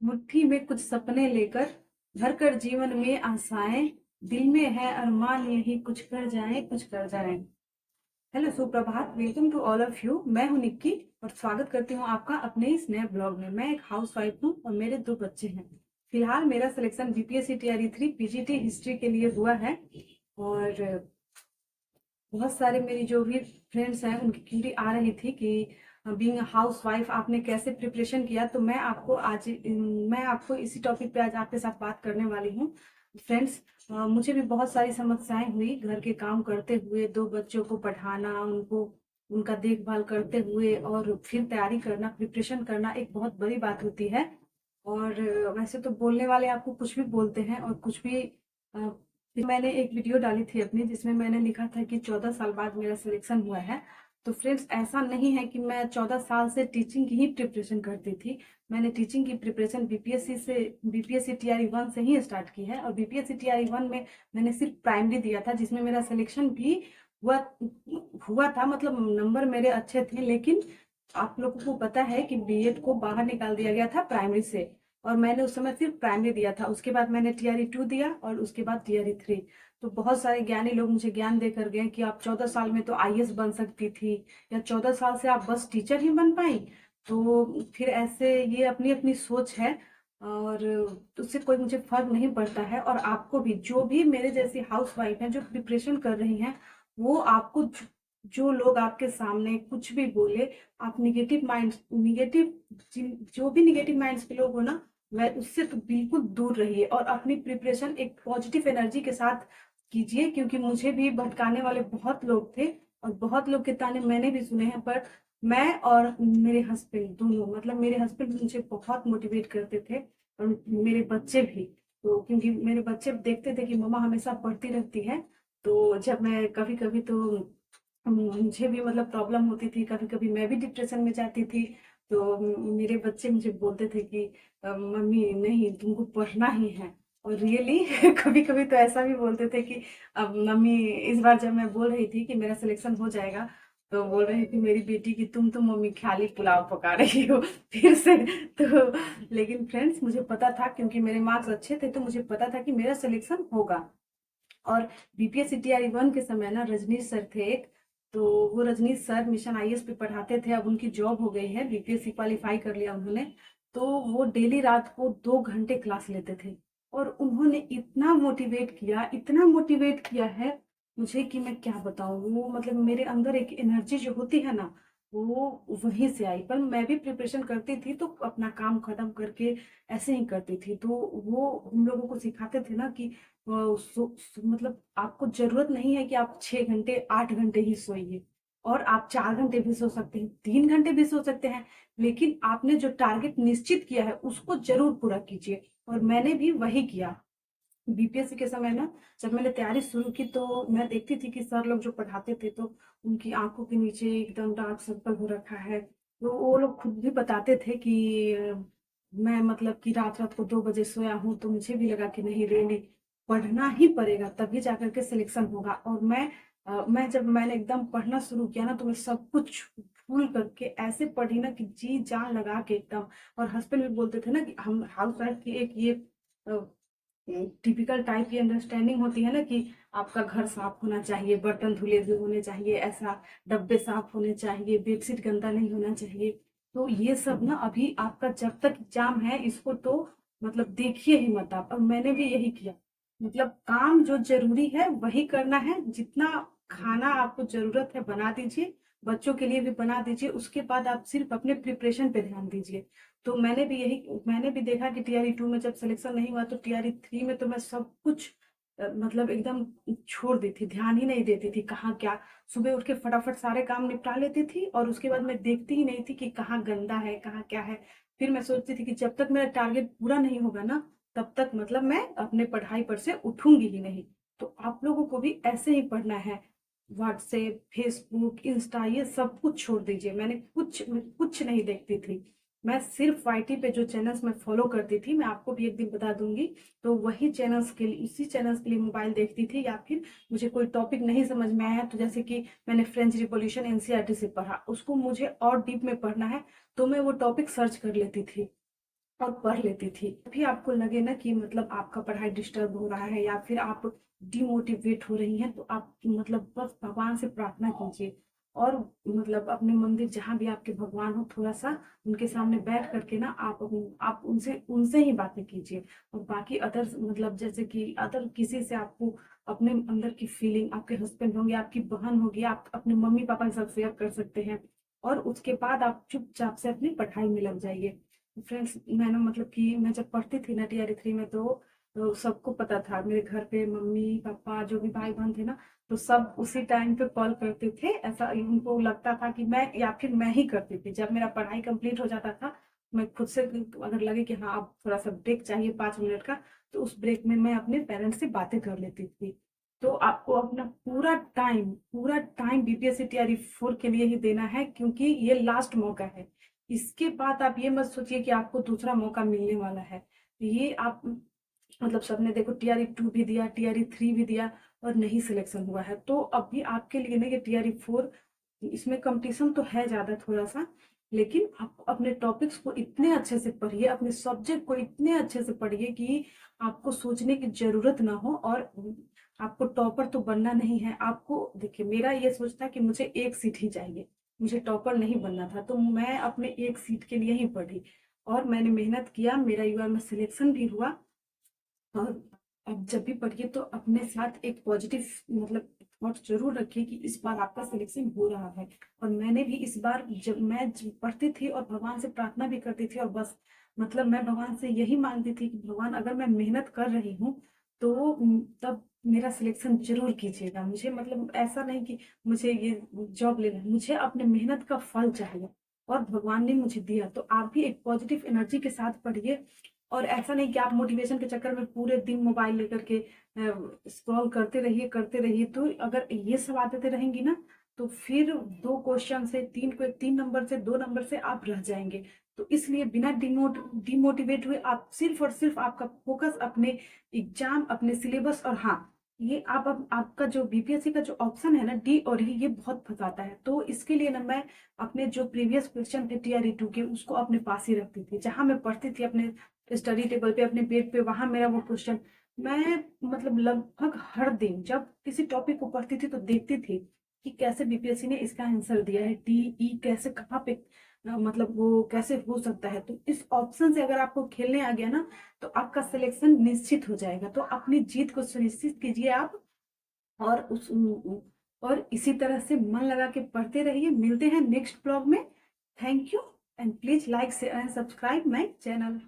मुट्ठी में कुछ सपने लेकर भर कर जीवन में आशाएं, दिल में है अरमान यही कुछ कर जाएं कुछ कर जाएं। हेलो, सुप्रभात। Welcome to all of you. मैं हूं निक्की और स्वागत करती हूं आपका अपने इस नए ब्लॉग में। मैं एक हाउस वाइफ हूं और मेरे दो बच्चे हैं। फिलहाल मेरा selection BPSC TRE 3 PGT history के लिए हुआ है। और बहुत सारे मेरी जो भी फ्रेंड्स हैं उनकी क्यूरी आ रही थी कि बीइंग हाउस वाइफ आपने कैसे प्रिपरेशन किया। तो मैं आपको इसी टॉपिक पे आज आपके साथ बात करने वाली हूँ। फ्रेंड्स, मुझे भी बहुत सारी समस्याएं हुई घर के काम करते हुए, दो बच्चों को पढ़ाना, उनको उनका देखभाल करते हुए और फिर तैयारी करना, प्रिपरेशन करना एक बहुत बड़ी बात होती है। और वैसे तो बोलने वाले आपको कुछ भी बोलते हैं और कुछ भी। फिर मैंने एक वीडियो डाली थी अपनी जिसमें मैंने लिखा था कि 14 साल बाद मेरा सिलेक्शन हुआ है। तो फ्रेंड्स, ऐसा नहीं है कि मैं 14 साल से टीचिंग की ही प्रिपरेशन करती थी। मैंने टीचिंग की प्रिपरेशन बीपीएससी टीआरई 1 से ही स्टार्ट की है। और बीपीएससी टीआरई 1 में मैंने सिर्फ प्राइमरी दिया था, जिसमें मेरा सिलेक्शन भी हुआ हुआ था। मतलब नंबर मेरे अच्छे थे, लेकिन आप लोगों को पता है कि बीएड को बाहर निकाल दिया गया था प्राइमरी से। और मैंने उस समय सिर्फ प्राइमरी दिया था। उसके बाद मैंने टीआरई 2 दिया और उसके बाद टीआरई 3। तो बहुत सारे ज्ञानी लोग मुझे ज्ञान देकर गए कि आप 14 साल में तो आईएएस बन सकती थी, या 14 साल से आप बस टीचर ही बन पाई। तो फिर ऐसे ये अपनी अपनी सोच है, और उससे कोई मुझे फर्क नहीं पड़ता है। और आपको भी, जो भी मेरे जैसी हाउस वाइफ हैं जो प्रिपरेशन कर रही हैं, वो आपको जो लोग आपके सामने कुछ भी बोले, आप जो भी निगेटिव माइंड्स के लोग हो ना, वह उससे तो बिल्कुल दूर रहिए और अपनी प्रिपरेशन एक पॉजिटिव एनर्जी के साथ कीजिए। क्योंकि मुझे भी भटकाने वाले बहुत लोग थे और बहुत लोग के ताने मैंने भी सुने हैं। पर मैं और मेरे हस्बैंड दोनों, मतलब मेरे हस्बैंड मुझे बहुत मोटिवेट करते थे, और मेरे बच्चे भी। तो क्योंकि मेरे बच्चे देखते थे कि मम्मा हमेशा पढ़ती रहती है, तो जब मैं कभी कभी तो मुझे भी मतलब प्रॉब्लम होती थी, कभी कभी मैं भी डिप्रेशन में जाती थी। तो मेरे बच्चे मुझे बोलते थे कि मम्मी नहीं, तुमको पढ़ना ही है। और रियली कभी कभी तो ऐसा भी बोलते थे कि अब मम्मी, इस बार जब मैं बोल रही थी कि मेरा सिलेक्शन हो जाएगा, तो बोल रही थी मेरी बेटी कि तुम तो मम्मी खाली पुलाव पका रही हो फिर से। तो लेकिन फ्रेंड्स, मुझे पता था, क्योंकि मेरे मार्क्स अच्छे थे, तो मुझे पता था कि मेरा सिलेक्शन होगा। और बीपीएससी टीआरई 1 के समय ना रजनीश सर थे एक। तो वो रजनीश सर मिशन आईएएस पे पढ़ाते थे। अब उनकी जॉब हो गई है, बीपीएससी क्वालिफाई कर लिया उन्होंने। तो वो डेली रात को 2 घंटे क्लास लेते थे। और उन्होंने इतना मोटिवेट किया है मुझे कि मैं क्या बताऊं। वो मतलब मेरे अंदर एक एनर्जी जो होती है ना, वो वहीं से आई। पर मैं भी प्रिपरेशन करती थी तो अपना काम खत्म करके ऐसे ही करती थी। तो वो हम लोगों को सिखाते थे ना कि मतलब आपको जरूरत नहीं है कि आप 6 घंटे 8 घंटे ही सोइए। और आप 4 घंटे भी सो सकते हैं, 3 घंटे भी सो सकते हैं, लेकिन आपने जो टारगेट निश्चित किया है उसको जरूर पूरा कीजिए। और मैंने भी वही किया। बीपीएससी के समय ना, जब मैंने तैयारी शुरू की, तो मैं देखती थी कि सर लोग जो पढ़ाते थे, तो उनकी आंखों के नीचे एकदम डार्क सर्कल हो रखा है। तो वो लोग खुद भी बताते थे कि मैं मतलब कि रात रात को 2 बजे सोया हूँ। तो मुझे भी लगा कि नहीं, रियली पढ़ना ही पड़ेगा, तभी जाकर के सिलेक्शन होगा। और मैं जब मैंने एकदम पढ़ना शुरू किया ना, तो मैं सब कुछ भूल करके ऐसे पढ़ी ना कि जी जान लगा के एकदम। और हस्बैंड भी बोलते थे ना कि हम हाउस वाइफ की एक ये टिपिकल टाइप की अंडरस्टैंडिंग होती है ना कि आपका घर साफ होना चाहिए, बर्तन धुले हुए होने चाहिए, ऐसा डब्बे साफ होने चाहिए, बेडशीट गंदा नहीं होना चाहिए। तो ये सब ना, अभी आपका जब तक एग्जाम है इसको तो मतलब देखिए ही मत आप। और मैंने भी यही किया। मतलब काम जो जरूरी है वही करना है। जितना खाना आपको जरूरत है बना दीजिए, बच्चों के लिए भी बना दीजिए। उसके बाद आप सिर्फ अपने प्रिपरेशन पे ध्यान दीजिए। तो मैंने भी देखा कि टीआरई 2 में जब सिलेक्शन नहीं हुआ, तो टीआरई 3 में तो मैं सब कुछ मतलब एकदम छोड़ दी थी, ध्यान ही नहीं देती थी कहाँ क्या। सुबह उठ के फटाफट सारे काम निपटा लेती थी, और उसके बाद मैं देखती ही नहीं थी कि कहाँ गंदा है कहाँ क्या है। फिर मैं सोचती थी कि जब तक मेरा टारगेट पूरा नहीं होगा ना, तब तक मतलब मैं अपने पढ़ाई पर से उठूंगी ही नहीं। तो आप लोगों को भी ऐसे ही पढ़ना है। व्हाट्सएप, फेसबुक, इंस्टा, ये सब कुछ छोड़ दीजिए। मैं कुछ नहीं देखती थी। मैं सिर्फ वाईटी पे जो चैनल्स मैं फॉलो करती थी, मैं आपको भी एक दिन बता दूंगी। तो वही चैनल्स के लिए, उसी चैनल्स के लिए मोबाइल देखती थी। या फिर मुझे कोई टॉपिक नहीं समझ में आया, तो जैसे कि मैंने फ्रेंच रिवॉल्यूशन एनसीईआरटी से पढ़ा, उसको मुझे और डीप में पढ़ना है, तो मैं वो टॉपिक सर्च कर लेती थी। और पढ़ लेती थी। भी आपको लगे ना कि मतलब आपका पढ़ाई डिस्टर्ब हो रहा है या फिर आप डिमोटिवेट हो रही हैं, तो आप मतलब बस भगवान से प्रार्थना कीजिए और मतलब अपने मंदिर जहाँ भी आपके भगवान हो, थोड़ा सा उनके सामने बैठ करके ना आप उनसे उनसे ही बातें कीजिए। और बाकी अदर मतलब जैसे कि अदर किसी से आपको अपने अंदर की फीलिंग, आपके हस्बैंड होंगे, आपकी बहन होगी, आप अपने मम्मी पापा के साथ शेयर कर सकते हैं। और उसके बाद आप चुपचाप से अपनी पढ़ाई में लग जाइए। फ्रेंड्स, मैंने मतलब कि मैं जब पढ़ती थी ना टीआरई 3 में, तो सबको पता था, मेरे घर पे मम्मी पापा जो भी भाई बहन थे ना, तो सब उसी टाइम पे कॉल करते थे। ऐसा उनको लगता था कि मैं या फिर मैं ही करती थी। जब मेरा पढ़ाई कंप्लीट हो जाता था, मैं खुद से अगर लगे कि हाँ अब थोड़ा सा ब्रेक चाहिए 5 मिनट का, तो उस ब्रेक में मैं अपने पेरेंट्स से बातें कर लेती थी। तो आपको अपना पूरा टाइम बीपीएससी टीआरई 4 के लिए ही देना है, क्योंकि ये लास्ट मौका है। इसके बाद आप ये मत सोचिए कि आपको दूसरा मौका मिलने वाला है। ये आप मतलब सबने देखो टीआरई 2 भी दिया, टीआरई 3 भी दिया और नहीं सिलेक्शन हुआ है, तो अभी आपके लिए ना ये टीआरई 4, इसमें कंपटीशन तो है ज्यादा थोड़ा सा, लेकिन आप अपने टॉपिक्स को इतने अच्छे से पढ़िए, अपने सब्जेक्ट को इतने अच्छे से पढ़िए कि आपको सोचने की जरूरत ना हो। और आपको टॉपर तो बनना नहीं है। आपको देखिए, मेरा ये सोच था कि मुझे एक सीट ही चाहिए, मुझे टॉपर नहीं बनना था, तो मैं अपने एक सीट के लिए ही पढ़ी और मैंने मेहनत किया। मेरा यूआर में सिलेक्शन भी हुआ। और अब जब भी पढ़िए तो अपने साथ एक पॉजिटिव मतलब थॉट जरूर रखिए कि इस बार आपका सिलेक्शन हो रहा है। और मैंने भी इस बार जब पढ़ती थी और भगवान से प्रार्थना भी करती थी, और बस मतलब मैं भगवान से यही मांगती थी कि भगवान अगर मैं मेहनत कर रही हूँ तो तब मेरा सिलेक्शन जरूर कीजिएगा। मुझे मतलब ऐसा नहीं कि मुझे ये जॉब लेना है, मुझे अपने मेहनत का फल चाहिए और भगवान ने मुझे दिया। तो आप भी एक पॉजिटिव एनर्जी के साथ पढ़िए। और ऐसा नहीं कि आप मोटिवेशन के चक्कर में पूरे दिन मोबाइल लेकर के स्क्रॉल करते रहिए। तो अगर ये सब आदतें रहेंगी ना, तो फिर 2 क्वेश्चन से 3 नंबर से 2 नंबर से आप रह जाएंगे। तो इसलिए बिना डिमोटिवेट हुए आप सिर्फ और सिर्फ आपका फोकस अपने एग्जाम, अपने सिलेबस। और हाँ, ये आपका जो बीपीएससी का जो ऑप्शन है ना, डी और ई, ये बहुत फंसाता है। तो इसके लिए ना मैं अपने जो प्रीवियस क्वेश्चन थे टीआरई 2 के, उसको अपने पास ही रखती थी। जहां मैं पढ़ती थी अपने स्टडी टेबल पे, अपने बेड पे, वहां मेरा वो क्वेश्चन, मैं मतलब लगभग हर दिन जब किसी टॉपिक को पढ़ती थी तो देखती थी कि कैसे बीपीएससी ने इसका आंसर दिया है, डी ई कैसे, कहाँ पे मतलब वो कैसे हो सकता है। तो इस ऑप्शन से अगर आपको खेलने आ गया ना, तो आपका सिलेक्शन निश्चित हो जाएगा। तो अपनी जीत को सुनिश्चित कीजिए आप। और उस और इसी तरह से मन लगा के पढ़ते रहिए। मिलते हैं नेक्स्ट ब्लॉग में। Thank you and please like share and subscribe my channel.